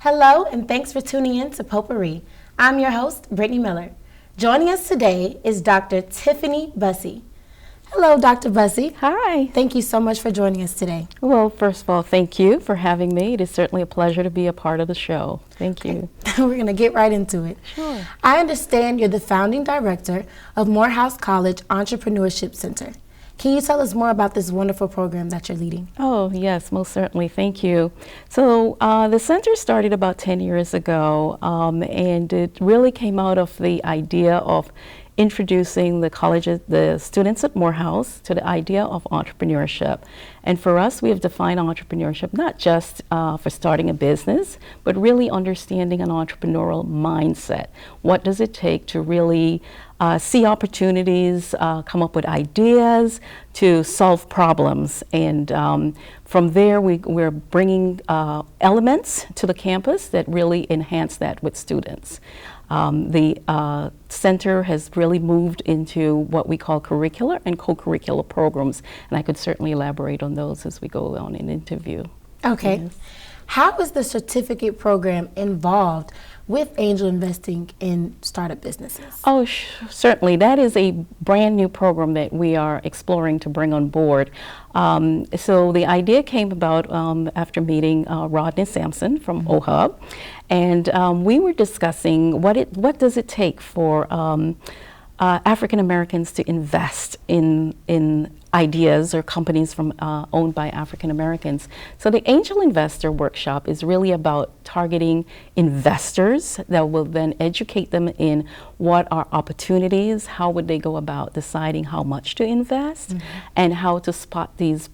Hello, and thanks for tuning in to Potpourri. I'm your host, Brittany Miller. Joining us today is Dr. Tiffany Bussey. Hello, Dr. Bussey. Hi. Thank you so much for joining us today. Well, first of all, thank you for having me. It is certainly a pleasure to be a part of the show. Thank you. We're going to get right into it. Sure. I understand you're the founding director of Morehouse College Entrepreneurship Center. Can you tell us more about this wonderful program that you're leading? Oh, yes, most certainly. Thank you. So the center started about 10 years ago, and it really came out of the idea of introducing the students at Morehouse to the idea of entrepreneurship. And for us, we have defined entrepreneurship not just for starting a business, but really understanding an entrepreneurial mindset. What does it take to really see opportunities, come up with ideas, to solve problems? And from there, we're bringing elements to the campus that really enhance that with students. The center has really moved into what we call curricular and co-curricular programs, and I could certainly elaborate on those as we go on in interview. Okay. Yes. How is the certificate program involved with angel investing in startup businesses? Oh, certainly. That is a brand new program that we are exploring to bring on board. So the idea came about after meeting Rodney Sampson from OHUB, and we were discussing what does it take for African Americans to invest in ideas or companies owned by African Americans. So the Angel Investor Workshop is really about targeting investors that will then educate them in what are opportunities, how would they go about deciding how much to invest, and how to spot these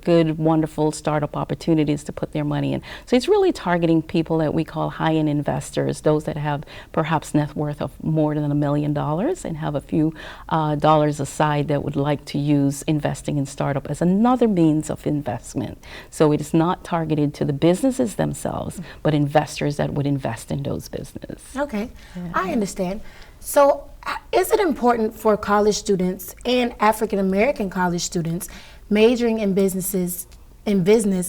good, wonderful startup opportunities to put their money in. So it's really targeting people that we call high-end investors, those that have perhaps net worth of more than $1 million and have a few dollars aside that would like to use investing in startup as another means of investment. So it is not targeted to the businesses themselves, but investors that would invest in those businesses. Okay, I understand. So is it important for college students and African American college students majoring in business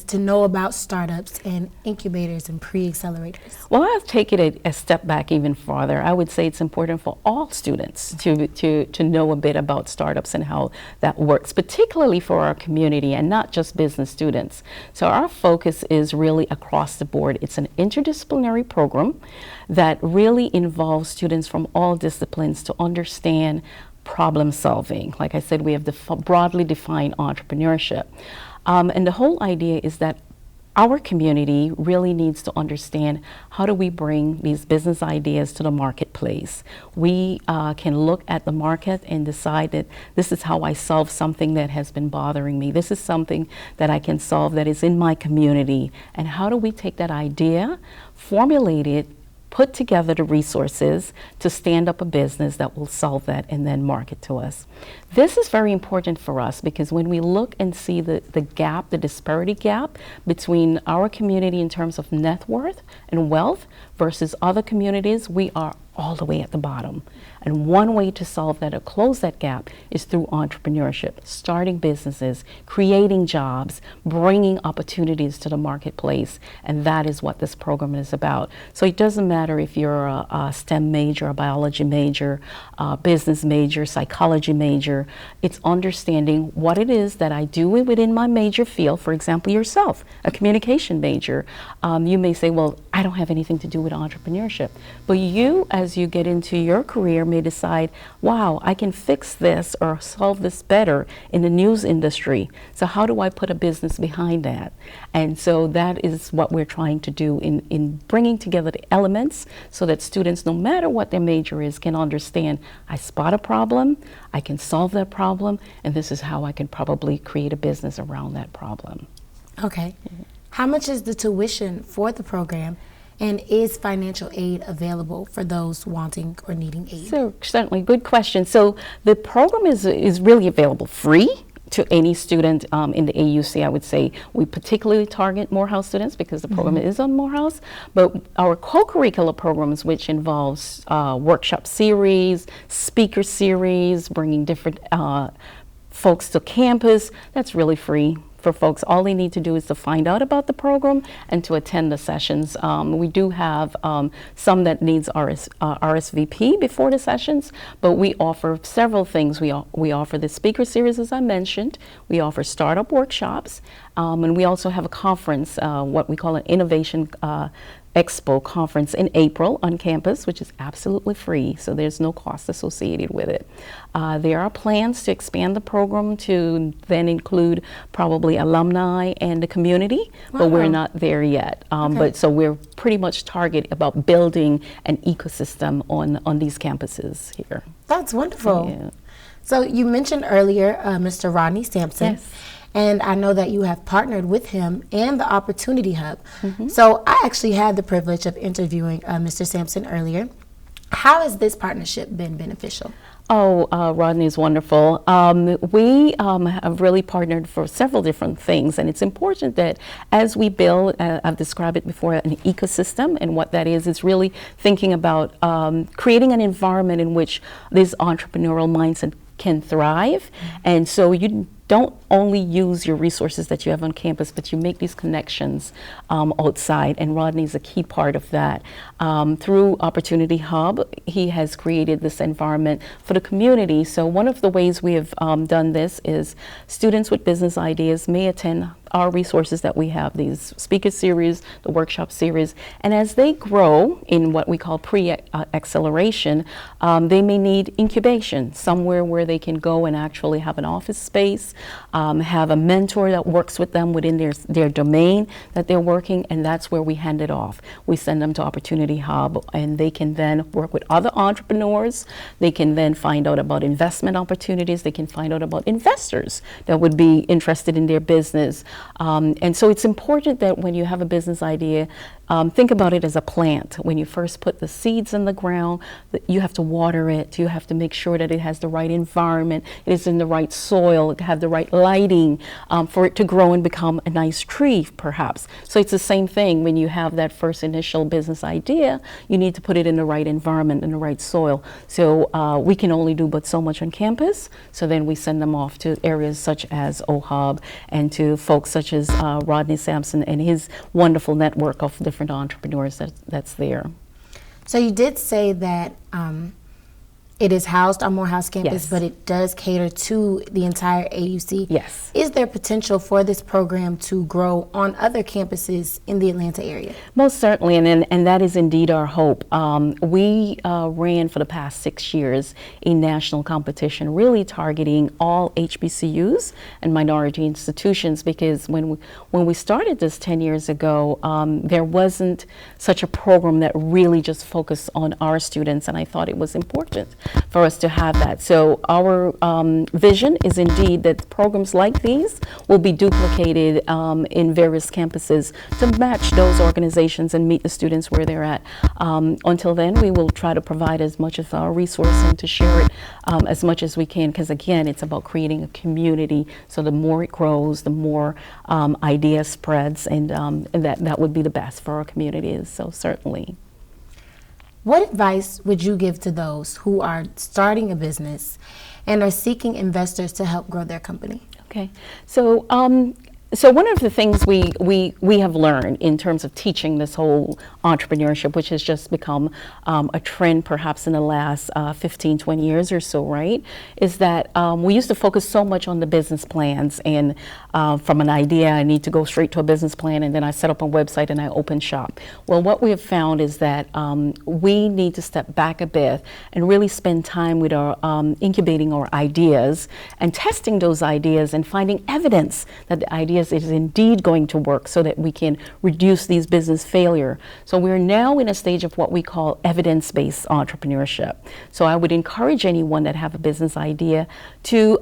to know about startups and incubators and pre-accelerators? Well, I'll take it a step back even farther. I would say it's important for all students to know a bit about startups and how that works, particularly for our community and not just business students. So our focus is really across the board. It's an interdisciplinary program that really involves students from all disciplines to understand problem solving. Like I said, we have broadly defined entrepreneurship. And the whole idea is that our community really needs to understand how do we bring these business ideas to the marketplace. We can look at the market and decide that this is how I solve something that has been bothering me. This is something that I can solve that is in my community. And how do we take that idea, formulate it, put together the resources to stand up a business that will solve that and then market to us. This is very important for us because when we look and see the gap, the disparity gap between our community in terms of net worth and wealth versus other communities, we are all the way at the bottom. And one way to solve that or close that gap is through entrepreneurship, starting businesses, creating jobs, bringing opportunities to the marketplace. And that is what this program is about. So it doesn't matter if you're a STEM major, a biology major, a business major, psychology major. It's understanding what it is that I do within my major field. For example, yourself, a communication major. You may say, well, I don't have anything to do with entrepreneurship. But you, as you get into your career, may decide, wow, I can fix this or solve this better in the news industry. So how do I put a business behind that? And so that is what we're trying to do in bringing together the elements so that students, no matter what their major is, can understand, I spot a problem, I can solve that problem, and this is how I can probably create a business around that problem. Okay. How much is the tuition for the program? And is financial aid available for those wanting or needing aid? So certainly, good question. So the program is really available free to any student in the AUC. I would say we particularly target Morehouse students because the program is on Morehouse, but our co-curricular programs, which involves workshop series, speaker series, bringing different folks to campus, that's really free for folks. All they need to do is to find out about the program and to attend the sessions. We do have some that needs RSVP before the sessions, but we offer several things. We offer the speaker series, as I mentioned. We offer startup workshops, and we also have a conference, what we call an Innovation Expo conference in April on campus, which is absolutely free, so there's no cost associated with it. There are plans to expand the program to then include probably alumni and the community, but we're not there yet. But so we're pretty much targeted about building an ecosystem on these campuses here. That's wonderful. Yeah. So you mentioned earlier Mr. Rodney Sampson. Yes. And I know that you have partnered with him and the Opportunity Hub. So I actually had the privilege of interviewing Mr. Sampson earlier. How has this partnership been beneficial? Oh, Rodney is wonderful. We have really partnered for several different things, and it's important that as we build, I've described it before, an ecosystem, and what that is really thinking about creating an environment in which this entrepreneurial mindset can thrive. And so you don't only use your resources that you have on campus, but you make these connections outside, and Rodney is a key part of that. Through Opportunity Hub, he has created this environment for the community. So one of the ways we have done this is students with business ideas may attend our resources that we have, these speaker series, the workshop series, and as they grow in what we call pre-acceleration, they may need incubation, somewhere where they can go and actually have an office space, have a mentor that works with them within their domain that they're working, and that's where we hand it off. We send them to Opportunity Hub, and they can then work with other entrepreneurs. They can then find out about investment opportunities. They can find out about investors that would be interested in their business. And so it's important that when you have a business idea, think about it as a plant. When you first put the seeds in the ground, you have to water it. You have to make sure that it has the right environment, it is in the right soil, it have the right lighting for it to grow and become a nice tree, perhaps. So it's the same thing when you have that first initial business idea. You need to put it in the right environment, in the right soil. So we can only do but so much on campus. So then we send them off to areas such as OHUB and to folks such as Rodney Sampson and his wonderful network of different entrepreneurs that's there. So you did say that it is housed on Morehouse campus, Yes. but it does cater to the entire AUC. Yes. Is there potential for this program to grow on other campuses in the Atlanta area? Most certainly, and that is indeed our hope. We ran for the past 6 years a national competition really targeting all HBCUs and minority institutions, because when we started this 10 years ago, there wasn't such a program that really just focused on our students, and I thought it was important for us to have that. So our vision is indeed that programs like these will be duplicated in various campuses to match those organizations and meet the students where they're at. Until then, we will try to provide as much of our resource and to share it as much as we can, because again, it's about creating a community. So the more it grows, the more idea spreads, and that would be the best for our communities. So certainly. What advice would you give to those who are starting a business and are seeking investors to help grow their company? Okay, so one of the things we have learned in terms of teaching this whole entrepreneurship, which has just become a trend perhaps in the last 15, 20 years or so, right, is that we used to focus so much on the business plans, and from an idea, I need to go straight to a business plan, and then I set up a website and I open shop. Well, what we have found is that we need to step back a bit and really spend time with our incubating our ideas and testing those ideas and finding evidence that the ideas is indeed going to work, so that we can reduce these business failure. So we're now in a stage of what we call evidence-based entrepreneurship. So I would encourage anyone that have a business idea to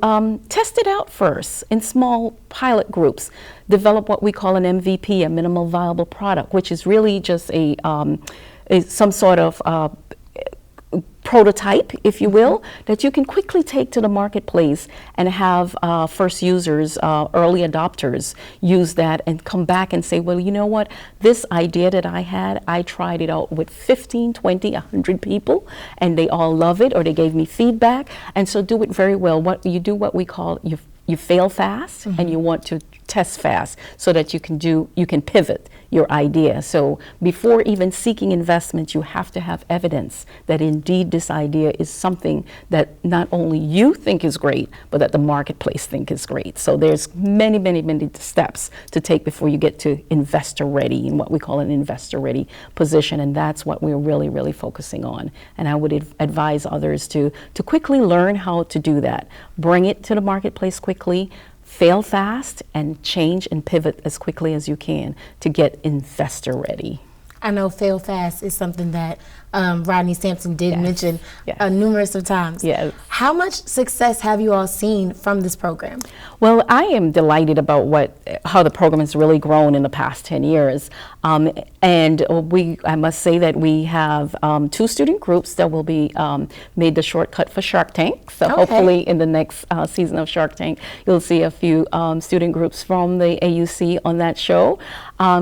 test it out first in small pilot groups. Develop what we call an MVP, a minimal viable product, which is really just some sort of prototype, if you will, that you can quickly take to the marketplace and have first users, early adopters use that and come back and say, well, you know what, this idea that I had, I tried it out with 15, 20, 100 people, and they all love it, or they gave me feedback. And so do it very well. What we call, you you fail fast and you want to test fast so that you can pivot your idea. So before even seeking investment, you have to have evidence that indeed this idea is something that not only you think is great, but that the marketplace think is great. So there's many, many, many steps to take before you get to investor ready, in what we call an investor ready position, and that's what we're really, really focusing on. And I would advise others to quickly learn how to do that. Bring it to the marketplace quickly, fail fast, and change and pivot as quickly as you can to get investor ready. I know fail fast is something that Rodney Sampson did mention numerous of times. Yes. How much success have you all seen from this program? Well, I am delighted about how the program has really grown in the past 10 years. And I must say that we have 2 student groups that will be made the shortcut for Shark Tank. So hopefully in the next season of Shark Tank, you'll see a few student groups from the AUC on that show.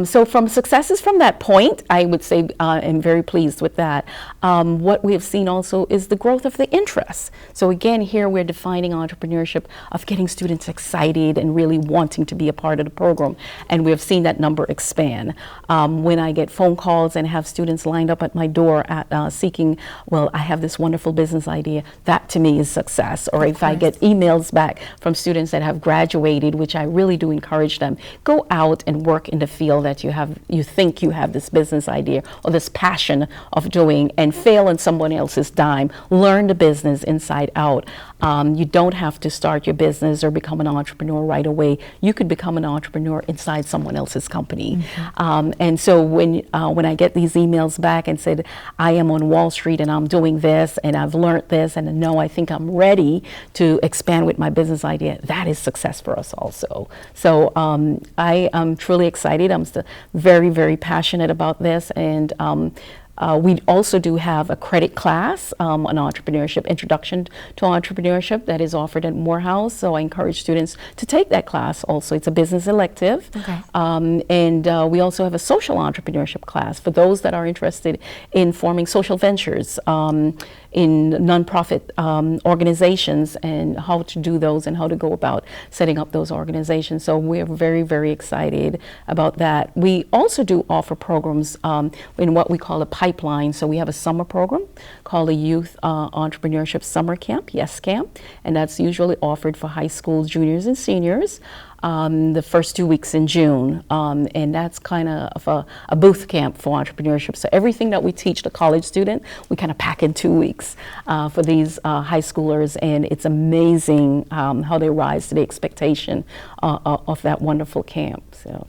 So from successes from that point, I would say I'm very pleased with that. What we have seen also is the growth of the interest. So again, here we're defining entrepreneurship of getting students excited and really wanting to be a part of the program. And we have seen that number expand. When I get phone calls and have students lined up at my door seeking, well, I have this wonderful business idea, that to me is success. Or if I get emails back from students that have graduated, which I really do encourage them, go out and work in the field that you think you have this business idea or this passion of doing, and fail on someone else's dime. Learn the business inside out. You don't have to start your business or become an entrepreneur right away. You could become an entrepreneur inside someone else's company. And so when I get these emails back and said, I am on Wall Street and I'm doing this and I've learned this and now I think I'm ready to expand with my business idea, that is success for us also. So I am truly excited. I'm still very, very passionate about this, and we also do have a credit class on entrepreneurship, introduction to entrepreneurship, that is offered at Morehouse. So I encourage students to take that class also. It's a business elective. And we also have a social entrepreneurship class for those that are interested in forming social ventures in nonprofit organizations, and how to do those and how to go about setting up those organizations. So we're very, very excited about that. We also do offer programs in what we call a pipeline. So we have a summer program called a Youth Entrepreneurship Summer Camp, Yes Camp, and that's usually offered for high school juniors and seniors. The first 2 weeks in June, and that's kind of a booth camp for entrepreneurship. So everything that we teach the college student, we kind of pack in 2 weeks for these high schoolers, and it's amazing how they rise to the expectation of that wonderful camp. So,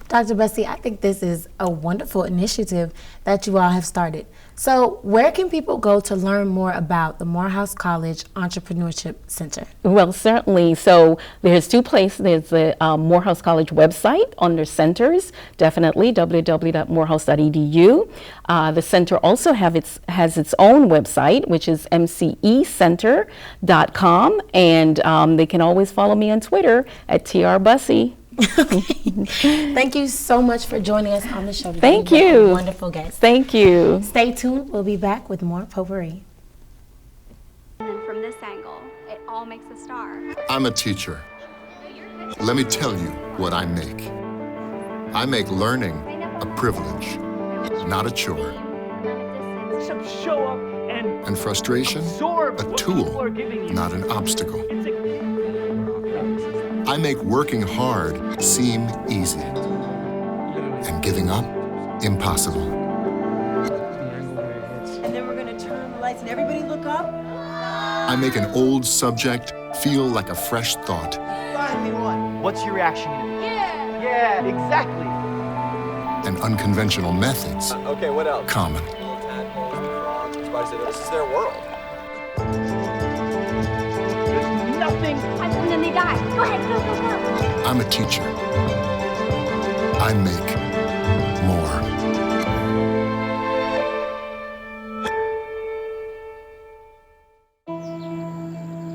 Dr. Bussey, I think this is a wonderful initiative that you all have started. So where can people go to learn more about the Morehouse College Entrepreneurship Center? Well, certainly. So there's 2 places. There's the Morehouse College website under centers, definitely, www.morehouse.edu. The center also has its own website, which is mcecenter.com, and they can always follow me on Twitter at trbussey. Thank you so much for joining us on the show today. Thank you. Wonderful guest. Thank you. Stay tuned. We'll be back with more Potpourri. And then from this angle, it all makes a star. I'm a teacher. Let me tell you what I make. I make learning a privilege, not a chore. Show up And frustration, a tool, not an obstacle. I make working hard seem easy and giving up impossible. And then we're going to turn on the lights and everybody look up. I make an old subject feel like a fresh thought. Finally one. What's your reaction? Yeah! Yeah, exactly. And unconventional methods Okay, what else? common. Little tadpoles, the frogs, spiders, this is their world. There's nothing. And then they die. Go ahead, go, go, go. I'm a teacher. I make more.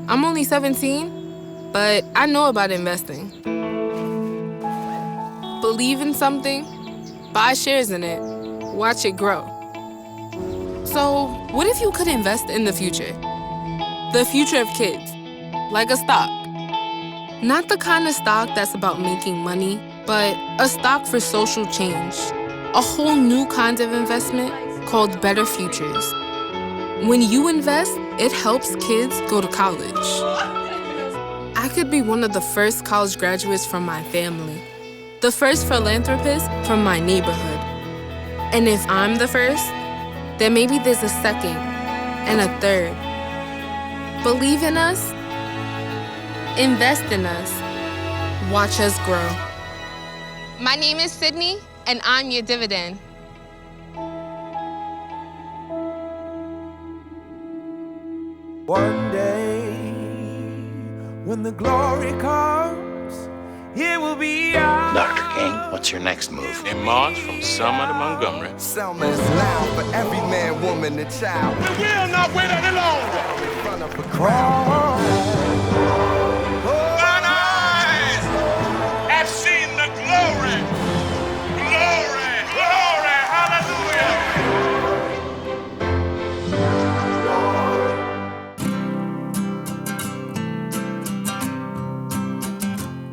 I'm only 17, but I know about investing. Believe in something, buy shares in it, watch it grow. So, what if you could invest in the future? The future of kids, like a stock. Not the kind of stock that's about making money, but a stock for social change. A whole new kind of investment called Better Futures. When you invest, it helps kids go to college. I could be one of the first college graduates from my family, the first philanthropist from my neighborhood. And if I'm the first, then maybe there's a second and a third. Believe in us, invest in us, watch us grow. My name is Sydney, and I'm your dividend. One day, when the glory comes, it will be ours. Dr. King, what's your next move? In March from Selma to Montgomery. Selma is loud for every man, woman, and child. We will not wait any longer. In front of a crowd. Thine eyes have seen the glory. Glory, glory, hallelujah.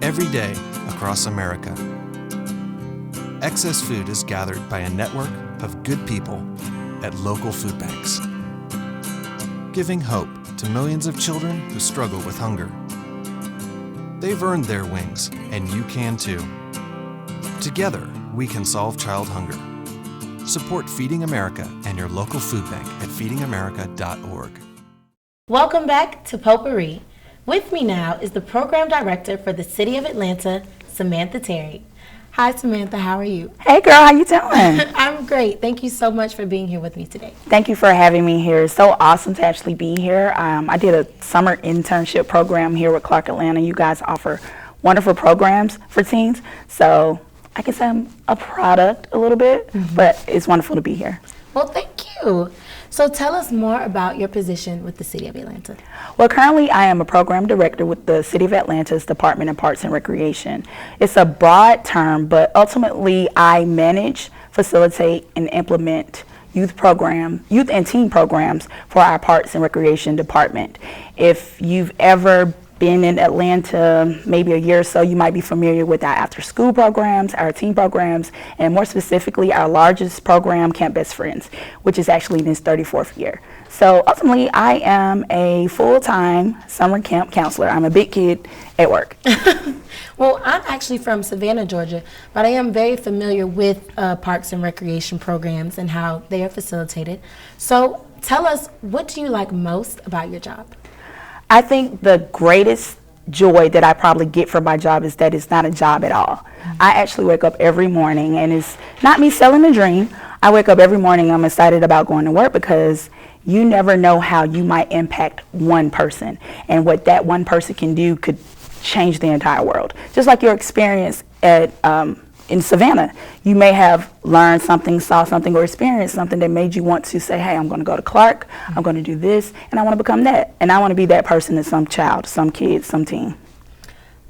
Every day across America, excess food is gathered by a network of good people at local food banks, giving hope to millions of children who struggle with hunger. They've earned their wings, and you can too. Together, we can solve child hunger. Support Feeding America and your local food bank at feedingamerica.org. Welcome back to Potpourri. With me now is the Program Director for the City of Atlanta, Samantha Terry. Hi, Samantha. How are you? Hey, girl. How you doing? I'm great. Thank you so much for being here with me today. Thank you for having me here. It's so awesome to actually be here. I did a summer internship program here with Clark Atlanta. You guys offer wonderful programs for teens. So I guess I'm a product a little bit, but it's wonderful to be here. Well, thank you. So tell us more about your position with the City of Atlanta. Well, currently I am a program director with the City of Atlanta's Department of Parks and Recreation. It's a broad term, but ultimately I manage, facilitate, and implement youth and teen programs for our Parks and Recreation Department. If you've ever been in Atlanta maybe a year or so, you might be familiar with our after-school programs, our teen programs, and more specifically our largest program, Camp Best Friends, which is actually in its 34th year. So ultimately, I am a full-time summer camp counselor. I'm a big kid at work. Well, I'm actually from Savannah, Georgia, but I am very familiar with Parks and Recreation programs and how they are facilitated. So tell us, what do you like most about your job? I think the greatest joy that I probably get from my job is that it's not a job at all. I actually wake up every morning, and it's not me selling a dream. I wake up every morning, I'm excited about going to work because you never know how you might impact one person, and what that one person can do could change the entire world. Just like your experience at in Savannah, you may have learned something, saw something, or experienced something that made you want to say, hey, I'm going to go to Clark, I'm going to do this, and I want to become that. And I want to be that person to some child, some kid, some teen.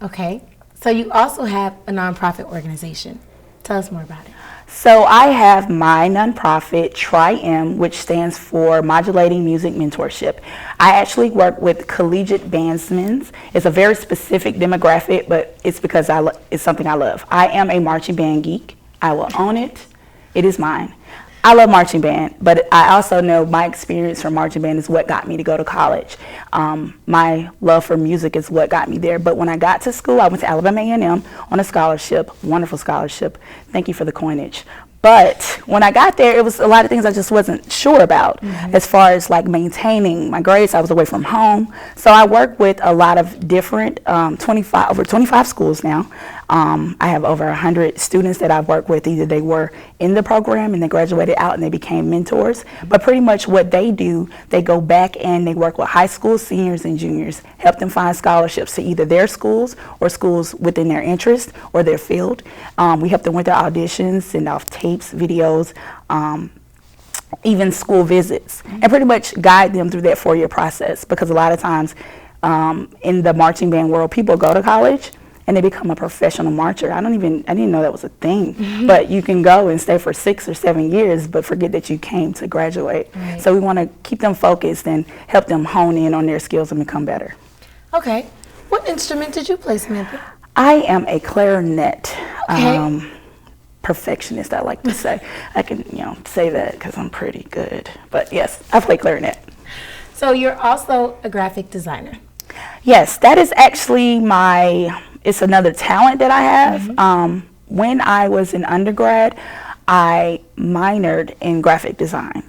Okay. So you also have a nonprofit organization. Tell us more about it. So I have my nonprofit, Tri-M, which stands for Modulating Music Mentorship. I actually work with collegiate bandsmen. It's a very specific demographic, but it's because it's something I love. I am a marching band geek. I will own it. It is mine. I love marching band, but I also know my experience from marching band is what got me to go to college. My love for music is what got me there. But when I got to school, I went to Alabama A&M on a scholarship, wonderful scholarship. Thank you for the coinage. But when I got there, it was a lot of things I just wasn't sure about as far as like maintaining my grades. I was away from home. So I work with a lot of different, over 25 schools now. I have over 100 students that I've worked with. Either they were in the program and they graduated out and they became mentors. But pretty much what they do, they go back and they work with high school seniors and juniors, help them find scholarships to either their schools or schools within their interest or their field. We help them with their auditions, send off tapes, videos, even school visits, and pretty much guide them through that 4-year process, because a lot of times in the marching band world, people go to college and they become a professional marcher. I didn't know that was a thing. But you can go and stay for 6 or 7 years, but forget that you came to graduate. Right. So we want to keep them focused and help them hone in on their skills and become better. Okay. What instrument did you play, Samantha? I am a clarinet Okay. perfectionist, I like to say. I can, say that because I'm pretty good. But yes, I play clarinet. So you're also a graphic designer. Yes, that is actually it's another talent that I have. When I was in undergrad, I minored in graphic design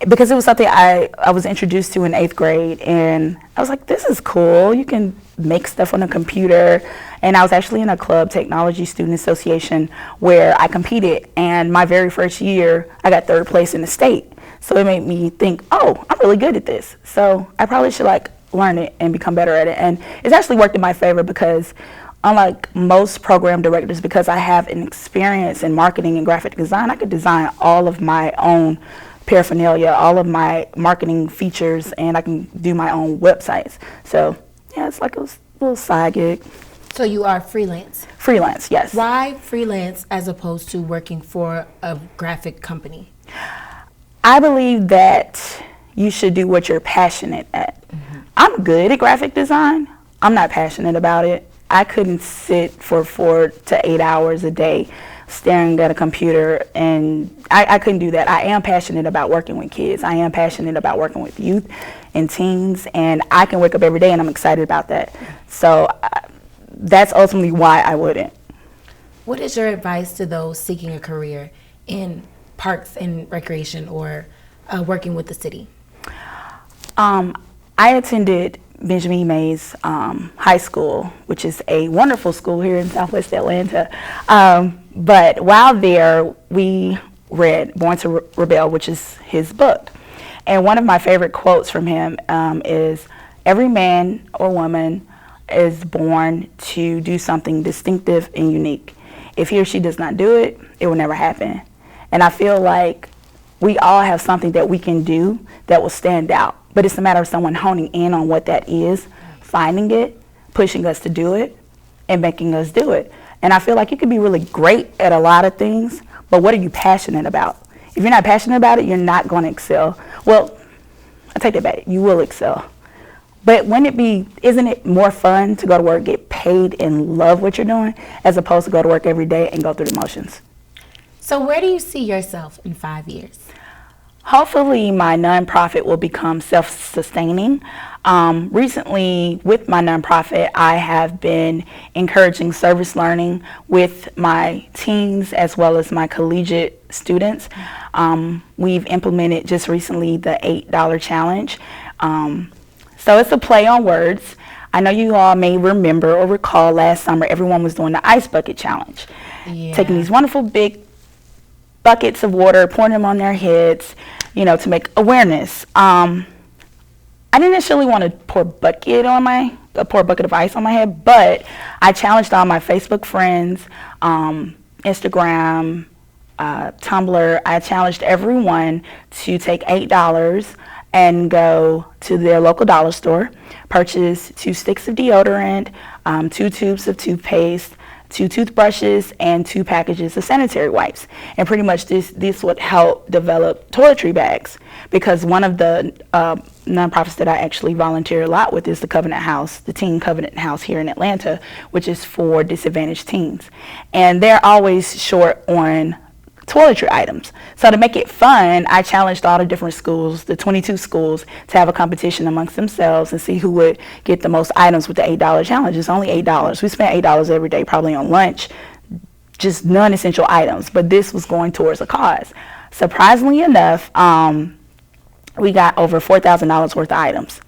because it was something I was introduced to in 8th grade, and I was like, this is cool. You can make stuff on a computer. And I was actually in a club, Technology Student Association, where I competed, and my very first year, I got 3rd place in the state. So it made me think, oh, I'm really good at this. So I probably should learn it and become better at it. And it's actually worked in my favor because unlike most program directors, because I have an experience in marketing and graphic design, I could design all of my own paraphernalia, all of my marketing features, and I can do my own websites. So yeah, it's like a little side gig. So you are freelance? Freelance, yes. Why freelance as opposed to working for a graphic company? I believe that you should do what you're passionate at. I'm good at graphic design. I'm not passionate about it. I couldn't sit for 4 to 8 hours a day staring at a computer, and I couldn't do that. I am passionate about working with kids. I am passionate about working with youth and teens, and I can wake up every day and I'm excited about that. So that's ultimately why I wouldn't. What is your advice to those seeking a career in parks and recreation or working with the city? I attended Benjamin Mays High School, which is a wonderful school here in Southwest Atlanta. But while there, we read Born to Rebel, which is his book. And one of my favorite quotes from him is, every man or woman is born to do something distinctive and unique. If he or she does not do it, it will never happen. And I feel like we all have something that we can do that will stand out. But it's a matter of someone honing in on what that is, finding it, pushing us to do it, and making us do it. And I feel like you can be really great at a lot of things, but what are you passionate about? If you're not passionate about it, you're not going to excel. Well, I take that back. You will excel. But isn't it more fun to go to work, get paid, and love what you're doing, as opposed to go to work every day and go through the motions? So where do you see yourself in 5 years? Hopefully my nonprofit will become self-sustaining. Recently with my nonprofit, I have been encouraging service learning with my teens as well as my collegiate students. We've implemented just recently the $8 challenge. So it's a play on words. I know you all may remember or recall last summer everyone was doing the ice bucket challenge. Yeah. Taking these wonderful big buckets of water, pouring them on their heads, to make awareness. I didn't necessarily want to pour a bucket of ice on my head, but I challenged all my Facebook friends, Instagram, Tumblr. I challenged everyone to take $8 and go to their local dollar store, purchase 2 sticks of deodorant, 2 tubes of toothpaste, 2 toothbrushes, and 2 packages of sanitary wipes. And pretty much this would help develop toiletry bags, because one of the nonprofits that I actually volunteer a lot with is the Covenant House, the Teen Covenant House here in Atlanta, which is for disadvantaged teens. And they're always short on toiletry items. So to make it fun, I challenged all the different schools, the 22 schools, to have a competition amongst themselves and see who would get the most items with the $8 challenge. It's only $8. We spent $8 every day, probably on lunch, just non-essential items, but this was going towards a cause. Surprisingly enough, we got over $4,000 worth of items.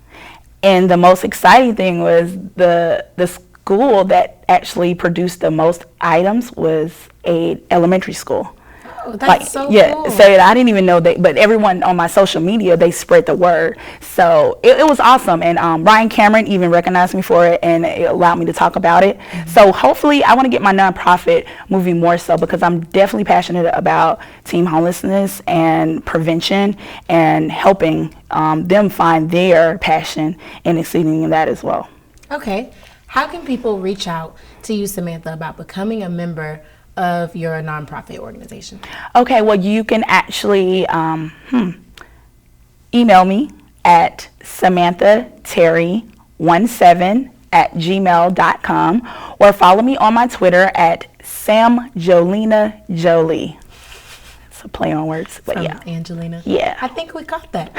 And the most exciting thing was the school that actually produced the most items was an elementary school. Oh, that's so cool. So I didn't even know that, but everyone on my social media, they spread the word. So it was awesome. And Ryan Cameron even recognized me for it, and it allowed me to talk about it. Mm-hmm. So hopefully I want to get my nonprofit moving more so, because I'm definitely passionate about teen homelessness and prevention and helping them find their passion and exceeding in that as well. Okay. How can people reach out to you, Samantha, about becoming a member of your nonprofit organization? Okay, well, you can actually email me at SamanthaTerry17 samjolinajolie@gmail.com, or follow me on my Twitter at samjolinajolie. It's a play on words, but From yeah. Angelina. Yeah. I think we caught that.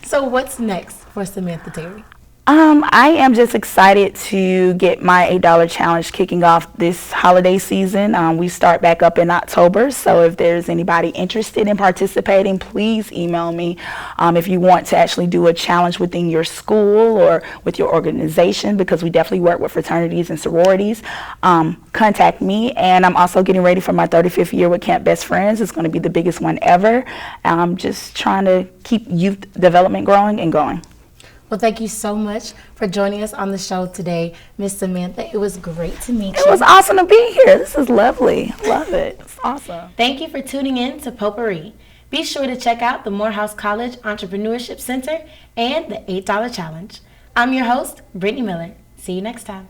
So what's next for Samantha Terry? I am just excited to get my $8 challenge kicking off this holiday season. We start back up in October, so if there's anybody interested in participating, please email me. If you want to actually do a challenge within your school or with your organization, because we definitely work with fraternities and sororities, contact me. And I'm also getting ready for my 35th year with Camp Best Friends. It's going to be the biggest one ever. I'm just trying to keep youth development growing and going. Well, thank you so much for joining us on the show today, Miss Samantha. It was great to meet you. It was awesome to be here. This is lovely. Love it. It's awesome. Thank you for tuning in to Potpourri. Be sure to check out the Morehouse College Entrepreneurship Center and the $8 Challenge. I'm your host, Brittany Miller. See you next time.